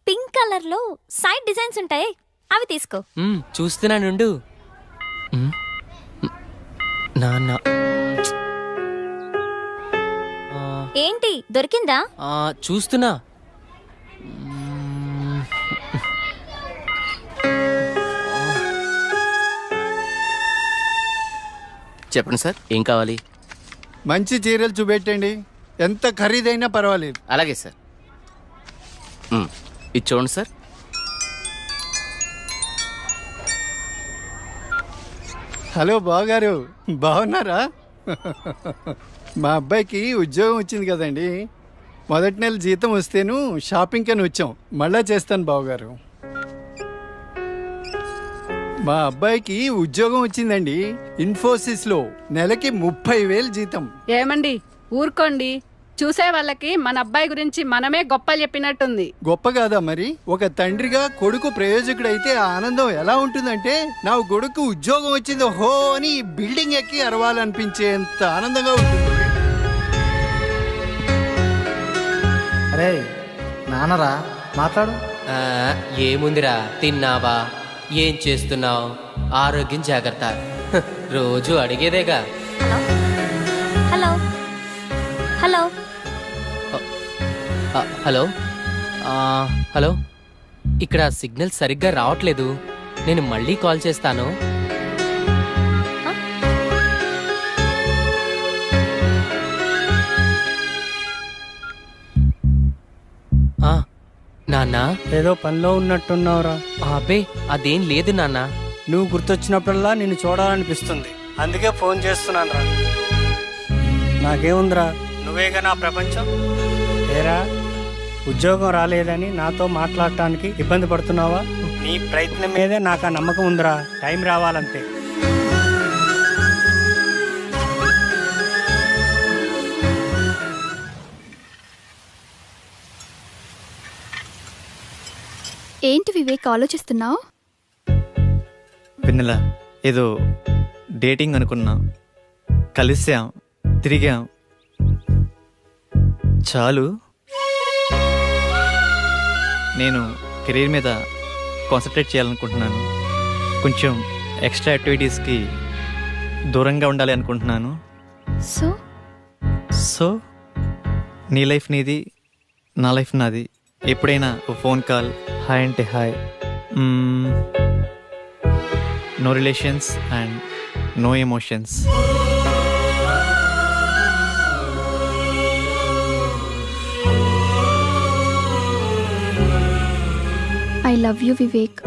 Pink colour లో side designs ఉంటాయి, అవి తీసుకో. చూస్తున్నానుండు. నాన్న ఏంటి దొరికిందా? చూస్తున్నా. చెప్పండి సార్, ఏం కావాలి? మంచి చీరలు చూపెట్టండి, ఎంత ఖరీదైనా పర్వాలేదు. అలాగే సార్. ఇది చూడండి సార్. హలో బావగారు, బాగున్నారా? మా అబ్బాయికి ఉద్యోగం వచ్చింది కదండి, మొదటి నెల జీతం వస్తేను షాపింగ్ అని వచ్చాం. మళ్ళా చేస్తాను బావగారు. మా అబ్బాయికి ఉద్యోగం వచ్చిందండి, ఇన్ఫోసిస్లో నెలకి 30,000 జీతం. ఏమండి ఊరుకోండి, చూసే వాళ్ళకి మన అబ్బాయి గురించి మనమే గొప్పలు చెప్పినట్టుంది. గొప్ప కాదా మరి? ఒక తండ్రిగా కొడుకు ప్రయోజకుడైతే ఆ ఆనందం ఎలా ఉంటుందంటే, నా కొడుకు ఉద్యోగం వచ్చింది హో అని బిల్డింగ్ ఎక్కి అరవాలనిపించేంత ఆనందంగా ఉంటుంది. అరే నాన్నరా, మాట్లాడు. ఏముందిరా, తిన్నావా, ఏం చేస్తున్నావు, ఆరోగ్యం జాగ్రత్త, రోజు అడిగేదేగా. హలో హలో హలో హలో, ఇక్కడ సిగ్నల్ సరిగ్గా రావట్లేదు, నేను మళ్ళీ కాల్ చేస్తాను. నాన్నా, ఏదో పనిలో ఉన్నట్టున్నావురా. అబ్బే అదేం లేదు నాన్న. నువ్వు గుర్తొచ్చినప్పుడల్లా నిన్ను చూడాలనిపిస్తుంది, అందుకే ఫోన్ చేస్తున్నాను రా. నాకేముందిరా, నువ్వేగా నా ప్రపంచం. ఏరా, ఉద్యోగం రాలేదని నాతో మాట్లాడటానికి ఇబ్బంది పడుతున్నావా? నీ ప్రయత్నం మీదే నాకు ఆ నమ్మకం ఉందిరా, టైం రావాలంతే. ఏంటి వివేక్ ఆలోచిస్తున్నావు? వెన్నెల, ఏదో డేటింగ్ అనుకున్నా, కలిసాం, తిరిగాం, చాలు. నేను కెరీర్ మీద కాన్సన్ట్రేట్ చేయాలనుకుంటున్నాను, కొంచెం ఎక్స్ట్రా యాక్టివిటీస్కి దూరంగా ఉండాలి అనుకుంటున్నాను. సో నీ లైఫ్ నీది, నా లైఫ్ నాది. ఎప్పుడైనా ఓ ఫోన్ కాల్, హాయ్ అంటే hi, no relations and no emotions. I love you Vivek.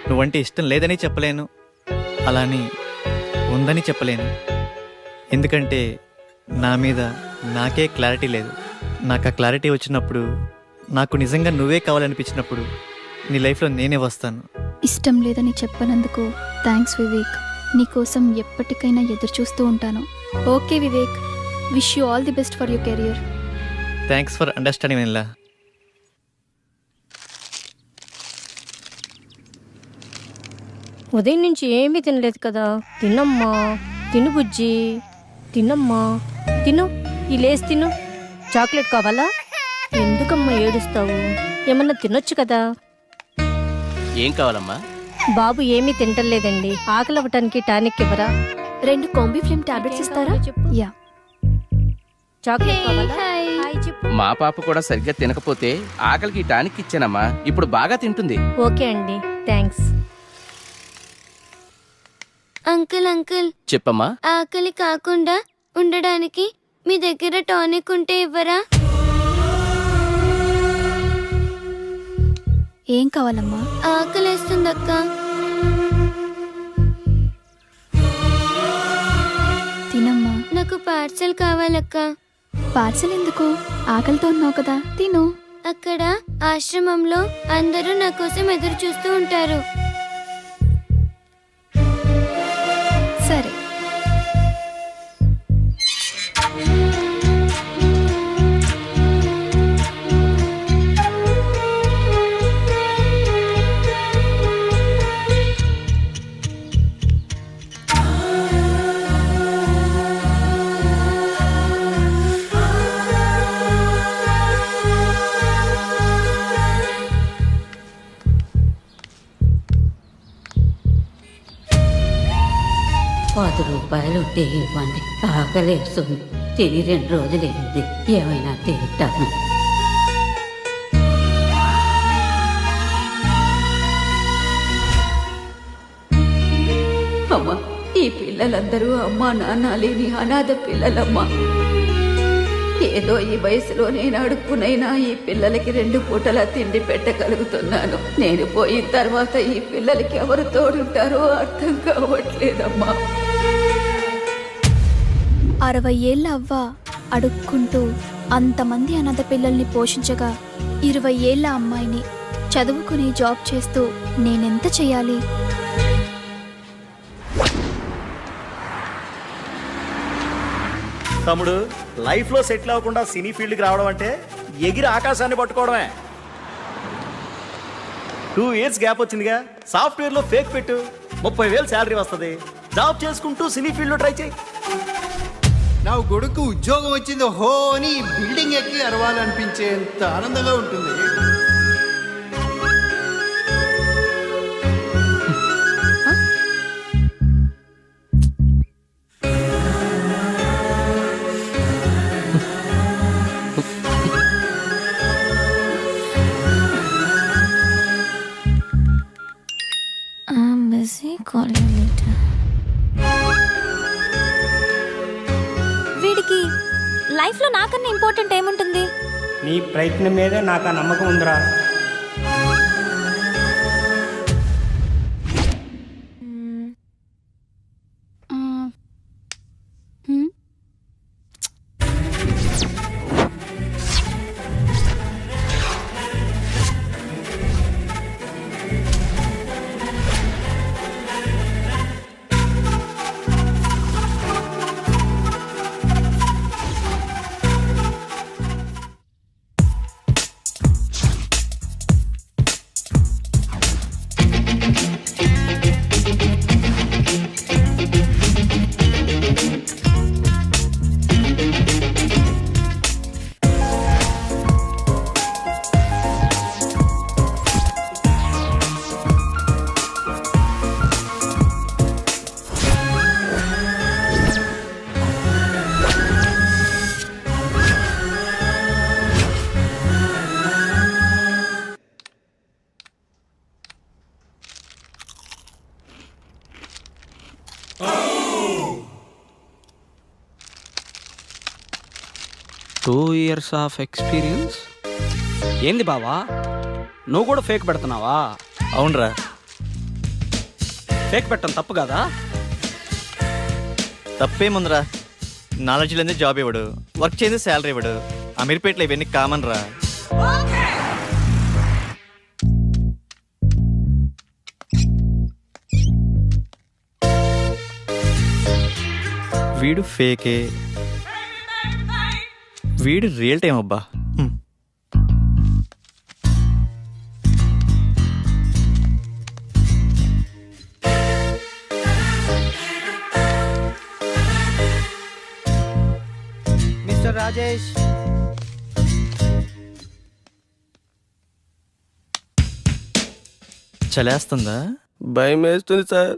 నువ్వంటే ఇష్టం లేదని చెప్పలేను, అలాని ఉందని చెప్పలేను. ఎందుకంటే నా మీద నాకే క్లారిటీ లేదు. నాకు ఆ క్లారిటీ వచ్చినప్పుడు, నాకు నిజంగా నువ్వే కావాలనిపించినప్పుడు నీ లైఫ్లో నేనే వస్తాను. ఇష్టం లేదని చెప్పనందుకు థ్యాంక్స్ వివేక్. నీకోసం ఎప్పటికైనా ఎదురు చూస్తూ ఉంటాను. Okay Vivek, wish you all the best for your career. Thanks for understanding Vennela. ఉదయం నుంచి ఏమీ తినలేదు కదా. తినమ్మా, తిను బుజ్జి, తినమ్మా, తిను, ఈ లేసి తిను. చాక్లెట్ కావాలా? ఎందుకమ్మా ఏడుస్తావు, ఏమన్నా తినొచ్చు కదా. ఏం కావాలమ్మా? బాబు ఏమీ తింటలేదండి, ఆకలి అవ్వటానికి టానిక్ ఇవ్వరా? 2 కాంబిఫ్లేమ్ టాబ్లెట్స్ ఇస్తారా? యా. చాక్లెట్ కావాలా? హాయ్ చెప్పు. మా పాప కూడా సరిగ్గా తినకపోతే ఆకలికి టానిక్ ఇచ్చానమ్మా, ఇప్పుడు బాగా తింటుంది. ఓకే అండి, థ్యాంక్స్. అంకుల్ అంకుల్, చెప్పమ్మా. ఆకలి కాకుండా ఉండడానికి మీ దగ్గర టానిక్ ఉంటే ఇవ్వరా? ఏం కావాలమ్మా? ఆకలేస్తుందక్క. తినమ్మా. నాకు పార్సల్ కావాలక్క. పార్సల్ ఎందుకు? ఆకలితో ఉన్నావు కదా, తిను. అక్కడ ఆశ్రమంలో అందరూ నా కోసం ఎదురు చూస్తూ ఉంటారు. సరే. రూపాయలు ఉంటే ఇవ్వండి, ఆకలేస్తుంది. తిని 2 రోజులైంది, ఏమైనా తింటాను. అమ్మా, ఈ పిల్లలందరూ అమ్మా నాన్న లేని అనాథ పిల్లలమ్మా. ఏదో ఈ వయసులో నేను అడుక్కునైనా ఈ పిల్లలకి 2 పూటలా తిండి పెట్టగలుగుతున్నాను. నేను పోయిన తర్వాత ఈ పిల్లలకి ఎవరు తోడుంటారో అర్థం కావట్లేదమ్మా. 60 ఏళ్ళ అవ్వ అడుక్కుంటూ అంతమంది అనాథ పిల్లల్ని పోషించగా 20 ఏళ్ళ అమ్మాయిని చదువుకుని జాబ్ చేస్తూ నేనెంత చేయాలి? తమ్ముడు, లైఫ్లో సెటిల్ అవ్వకుండా సినీ ఫీల్డ్కి రావడం అంటే ఎగిరి ఆకాశాన్ని పట్టుకోవడమే. 2 ఇయర్స్ గ్యాప్ వచ్చిందిగా, సాఫ్ట్వేర్లో ఫేక్ పెట్టు, 30,000 శాలరీ వస్తుంది. జాబ్ చేసుకుంటూ సినీ ఫీల్డ్లో ట్రై చేయి. నా కొడుకు ఉద్యోగం వచ్చింది హో అని బిల్డింగ్ ఎక్కి అరవాలనిపించేంత ఆనందంగా ఉంటుంది. వీడికి లైఫ్లో నాకన్నా ఇంపార్టెంట్ ఏముంటుంది? నీ ప్రయత్నం మీదే నాకు ఆ నమ్మకం ఉందిరా. Two years of experience. ఏంది బావా, నువ్వు కూడా ఫేక్ పెడుతున్నావా? అవునరా. ఫేక్ పెట్టడం తప్పు కదా? తప్పేముందిరా, నాలెడ్జ్ లేని జాబ్ ఇవ్వడు, వర్క్ చేసి శాలరీ ఇవ్వడు. అమీర్పేటలో ఇవన్నీ కామన్ రా. వీడు ఫేకే, వీడు రియల్ టైం అబ్బా. మిస్టర్ రాజేష్, చలేస్తుందా? భయం వేస్తుంది సార్.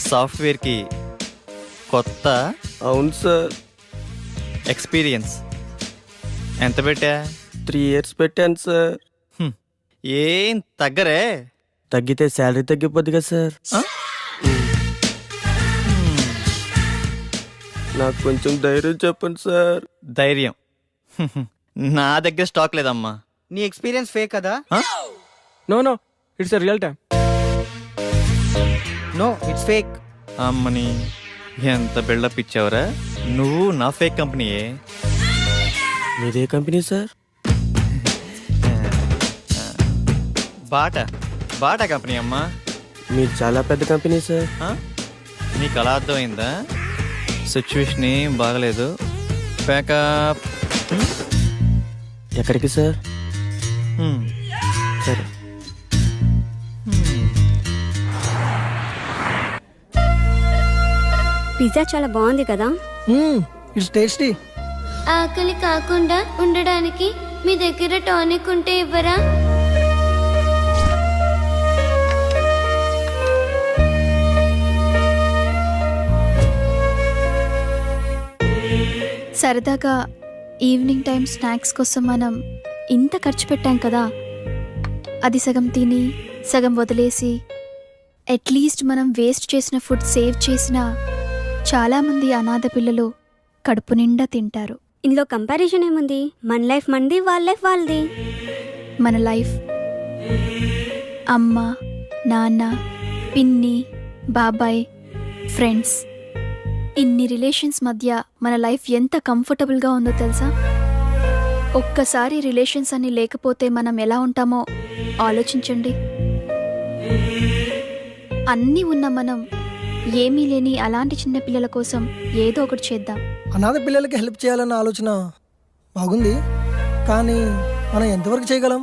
సాఫ్ట్వేర్కి కొత్త? అవును సార్. ఎక్స్పీరియన్స్ ఎంత పెట్టా? 3 years పెట్టాను సార్. ఏం తగ్గరే? తగ్గితే శాలరీ తగ్గిపోద్ది కదా సార్. నాకు కొంచెం ధైర్యం చెప్పండి సార్. ధైర్యం నా దగ్గర స్టాక్ లేదమ్మా. నీ ఎక్స్పీరియన్స్ ఫేక్ కదా? No it's real time. No, it's fake. అమ్మని ఎంత బిల్డప్ ఇచ్చావురా నువ్వు. నా ఫేక్ కంపెనీయే. మీదే కంపెనీ సార్? బాటా కంపెనీ అమ్మా. మీరు చాలా పెద్ద కంపెనీ సార్. నీకు అలా అర్థమైందా? సిచ్యువేషన్ ఏం బాగలేదు. ప్యాకప్. ఎక్కడికి సార్? సరే. పిజ్జా చాలా బాగుంది కదా? It's tasty. ఆకలి కాకుండా ఉండడానికి మీ దగ్గర టానిక్ ఉంటే ఇవ్వరా? సరదాగా ఈవినింగ్ టైం స్నాక్స్ కోసం మనం ఇంత ఖర్చు పెట్టాం కదా, అది సగం తిని సగం వదిలేసి అట్లీస్ట్ మనం వేస్ట్ చేసిన ఫుడ్ సేవ్ చేసిన చాలామంది అనాథ పిల్లలు కడుపు నిండా తింటారు. ఇందులో కంపారిజన్ ఏముంది? మన లైఫ్ మనది, వాళ్ళ లైఫ్ వాళ్ళది. మన లైఫ్ అమ్మ, నాన్న, పిన్ని, బాబాయ్, ఫ్రెండ్స్, ఇన్ని రిలేషన్స్ మధ్య మన లైఫ్ ఎంత కంఫర్టబుల్గా ఉందో తెలుసా? ఒక్కసారి రిలేషన్స్ అన్ని లేకపోతే మనం ఎలా ఉంటామో ఆలోచించండి. అన్నీ ఉన్న మనం ఏమీ లేని అలాంటి చిన్న పిల్లల కోసం ఏదో ఒకటి చేద్దాం. అనాథ పిల్లలకి హెల్ప్ చేయాలన్న ఆలోచన బాగుంది, కానీ మనం ఎంతవరకు చేయగలం?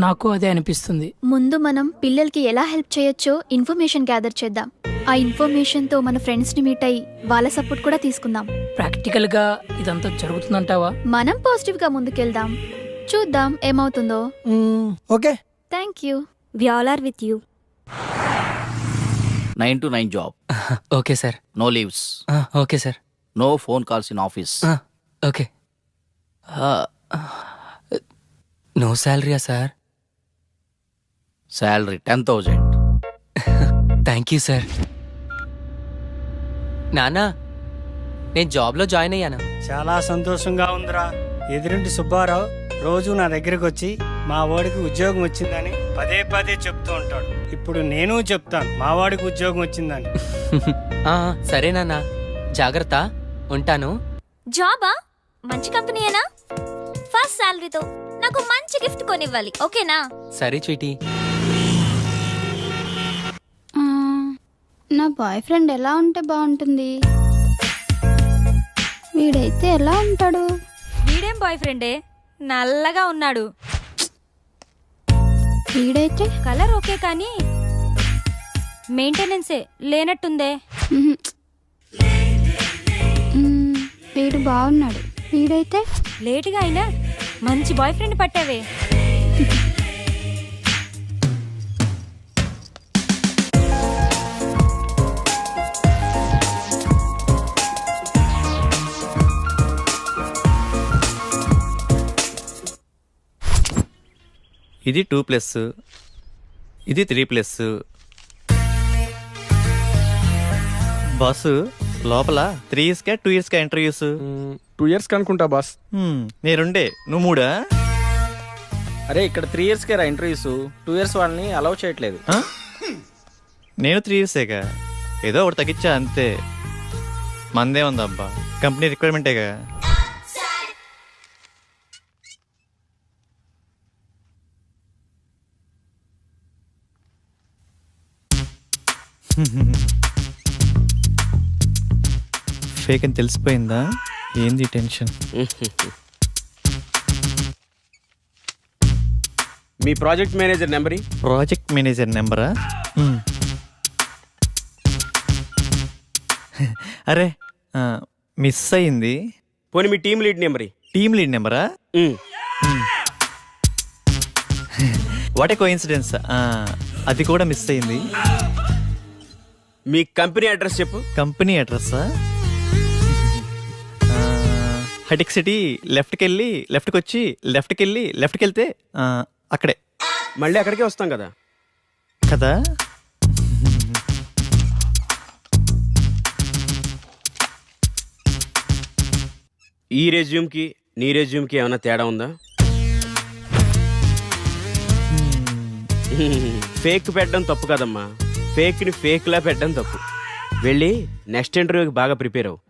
నాకు అదే అనిపిస్తుంది. ముందు మనం పిల్లలకి ఎలా హెల్ప్ చేయొచ్చో ఇన్ఫర్మేషన్ గ్యాదర్ చేద్దాం. ఆ ఇన్ఫర్మేషన్తో మన ఫ్రెండ్స్ని మీట్ అయ్యి వాళ్ళ సపోర్ట్ కూడా తీసుకుందాం. ప్రాక్టికల్ గా ఇదంతా జరుగుతుందంటావా? మనం పాజిటివ్గా ముందుకెళ్దాం, చూద్దాం ఏమవుతుందో. Okay, thank you. We all are with you. 9 to 9 job. Okay sir. No leaves. Okay sir. No phone calls in office. Okay. No శాలరీయా sir? Salary 10,000. Thank you sir. నానా, నేను జాబ్లో జాయిన్ అయ్యాను. చాలా సంతోషంగా ఉందిరా. ఎదురింటి సుబ్బారావు రోజు నా దగ్గరకు వచ్చి మా వాడికి ఉద్యోగం వచ్చిందని పదే పదే చెప్తూ ఉంటాడు. ఇప్పుడు నేను చెప్తాను మా వాడికి ఉద్యోగం వచ్చిందని. సరే నాన్న, జాగ్రత్త, ఉంటాను. జాబా? మంచి కంపెనీయేనా? ఫస్ట్ సాలరీతో నాకు మంచి గిఫ్ట్ కొనివ్వాలి, ఓకేనా? సరే చీటీ. నా బాయ్ ఫ్రెండ్ ఎలా ఉంటే బాగుంటుంది? వీడైతే ఎలా ఉంటాడు? వీడేం బాయ్ ఫ్రెండే, నల్లగా ఉన్నాడు. వీడైతే కలర్ ఓకే కానీ మెయింటెనెన్సే లేనట్టుందే. వీడు బాగున్నాడు. వీడైతే లేటుగా అయినా మంచి బాయ్ ఫ్రెండ్ పట్టావే. ఇది 2+, ఇది 3+. బాసు, లోపల 3 ఇయర్స్కా 2 ఇయర్స్కా ఇంటర్వ్యూస్? 2 years అనుకుంటా బాస్. నేనుండే, నువ్వు 3? అరే ఇక్కడ 3 years రా ఇంటర్వ్యూస్, 2 years వాళ్ళని అలౌ చేయట్లేదు. నేను 3 ఇయర్సేగా, ఏదో ఒకటి తగ్గించా అంతే. మందే ఉందబ్బా, కంపెనీ రిక్వైర్మెంటేగా. ఫేక్ అని తెలిసిపోయిందా? ఏంది టెన్షన్? మీ project manager number? Project manager నెంబరా? అరే మిస్ అయింది. పోనీ మీ team lead number? Team lead నెంబరా? వాట్ ఏ కోఇన్సిడెన్స్, అది కూడా మిస్ అయింది. మీ కంపెనీ అడ్రస్ చెప్పు. కంపెనీ అడ్రస్సా? హటిక్ సిటీ, లెఫ్ట్కి వెళ్ళి లెఫ్ట్కి వచ్చి లెఫ్ట్కి వెళ్ళి లెఫ్ట్కి వెళ్తే అక్కడే. మళ్ళీ అక్కడికే వస్తాం కదా. కదా. ఈ రెజ్యూమ్కి నీ రెజ్యూమ్కి ఏమైనా తేడా ఉందా? ఫేక్ పెట్టడం తప్పు కదమ్మా, ఫేక్ని ఫేక్లా పెట్టడం తప్పు. వెళ్ళి నెక్స్ట్ ఇంటర్వ్యూకి బాగా ప్రిపేర్ అవ్వు.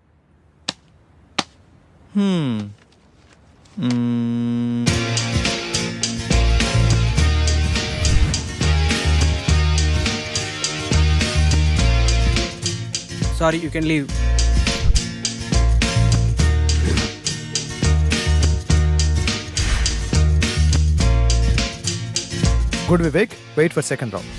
Sorry, you can leave. Good, Vivek. Wait for second round.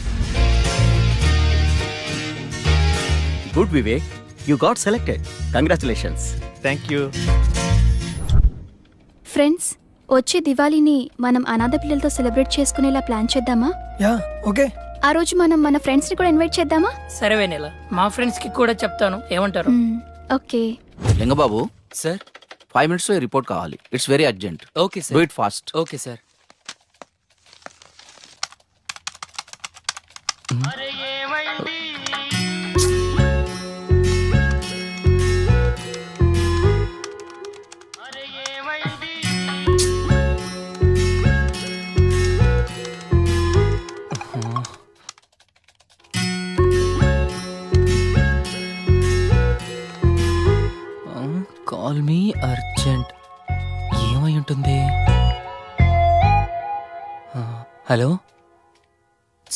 Good, Vivek. You got selected. Congratulations. Thank you. Friends, వచ్చే దివాళీని మనం అనాథ పిల్లలతో సెలబ్రేట్ చేసుకునేలా ప్లాన్ చేద్దామా? Yeah, okay. ఆ రోజు మనం మన ఫ్రెండ్స్ ని కూడా ఇన్వైట్ చేద్దామా? సరే వెన్నెల, మా ఫ్రెండ్స్ కి కూడా చెప్తాను, ఏమంటారు? ఓకే. లింగబాబు సార్, 5 minutes లో రిపోర్ట్ కావాలి. It's very urgent. Okay do sir. It fast. Okay sir. Call me urgent. ఏమై ఉంటుంది? హలో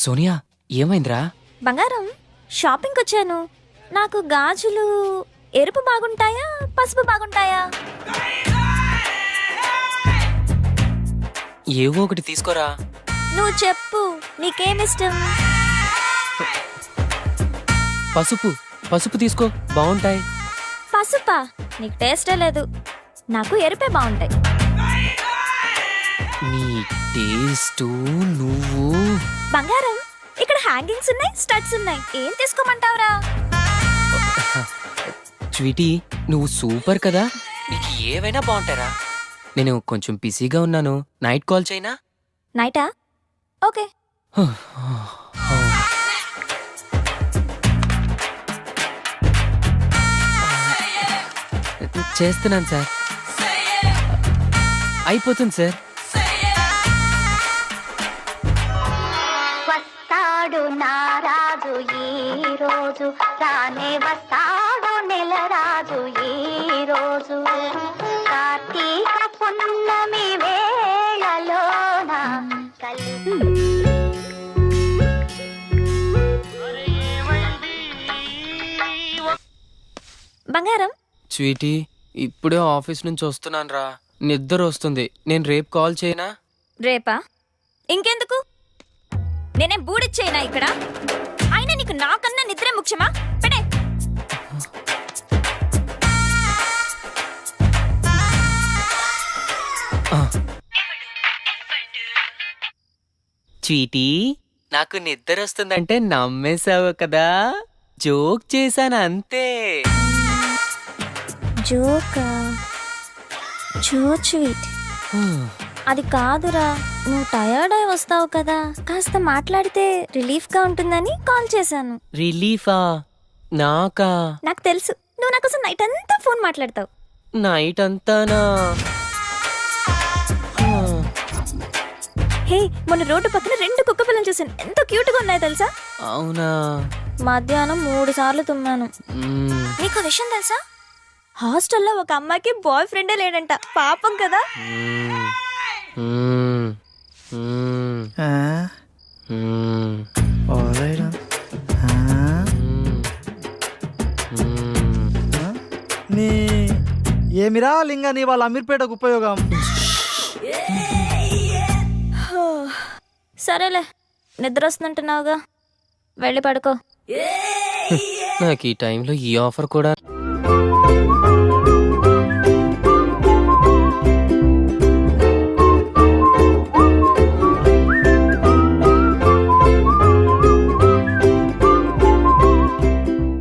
సోనియా, ఏమైందిరా? బంగారం, షాపింగ్కి వచ్చాను. నాకు గాజులు ఎరుపు బాగుంటాయా పసుపు బాగుంటాయా? ఏవో ఒకటి తీసుకోరా. నువ్వు చెప్పు, నీకేమిష్టం? పసుపు పసుపు తీసుకో, బాగుంటాయి. పసుపా? నీకు టేస్టే లేదు. నాకు ఎరుపే బాగుంటాయి. నీ టేస్ట్ నువ్వు. బంగారం, ఇక్కడ హ్యాంగింగ్స్ ఉన్నాయి, స్టడ్స్ ఉన్నాయి. ఏం తీసుకోమంటావురా? స్వీటీ, నువ్వు సూపర్ కదా, నీకు ఏవైనా బాగుంటారా. నేను కొంచెం బిజీగా ఉన్నాను, నైట్ కాల్ చేయనా? నైటా? ఓకే. చేస్తున్నాను సార్. అయిపోతుంది సార్. వస్తాడు నారాజు ఈ రోజు, రానే వస్తాడు నెల రాజు ఈ రోజు, కార్తీక పున్నమి వేళలోన బంగారం, స్వీటీ, ఇప్పుడే ఆఫీస్ నుంచి వస్తున్నాను రా, నిద్ర వస్తుంది. నేను రేపు కాల్ చేయనా? రేపా? ఇంకెందుకు? నేనేం బూడిచ్చేనా ఇక్కడ? అయినా నీకు నాకన్నా నిద్రే ముఖ్యమా? పెడే. స్వీటీ, నాకు నిద్ర వస్తుందంటే నమ్మేశావు కదా, జోక్ చేశాను అంతే. జోకా? So sweet. అది కాదురా, నువ్వు టయర్డ్ అయి వస్తావు కదా, కాస్త మాట్లాడితే రిలీఫ్ గా ఉంటుందని కాల్ చేశాను. రిలీఫా? నాకా? నాకు తెలుసు, నువ్వు నా కోసం నైట్ అంతా ఫోన్ మాట్లాడతావు. నైట్ అంతానా? హే, మొన్న రోడ్డు పక్కన 2 కుక్క పిల్లలు చూసాను, ఎంత క్యూట్ గా ఉన్నాయో తెలుసా? అవునా? మధ్యాహ్నం 3 సార్లు తుమ్మాను. నీకు విషయం తెలుసా? హాస్టల్లో ఒక అమ్మాయికి బాయ్ ఫ్రెండే లేడంట. పాపం కదా. ఏమిరా లింగా నీ వాళ్ళ అమీర్పేటకు ఉపయోగం? సరేలే, నిద్ర వస్తుందంటున్నావుగా, వెళ్ళి పడుకో. నాకు ఈ టైంలో ఈ ఆఫర్ కూడా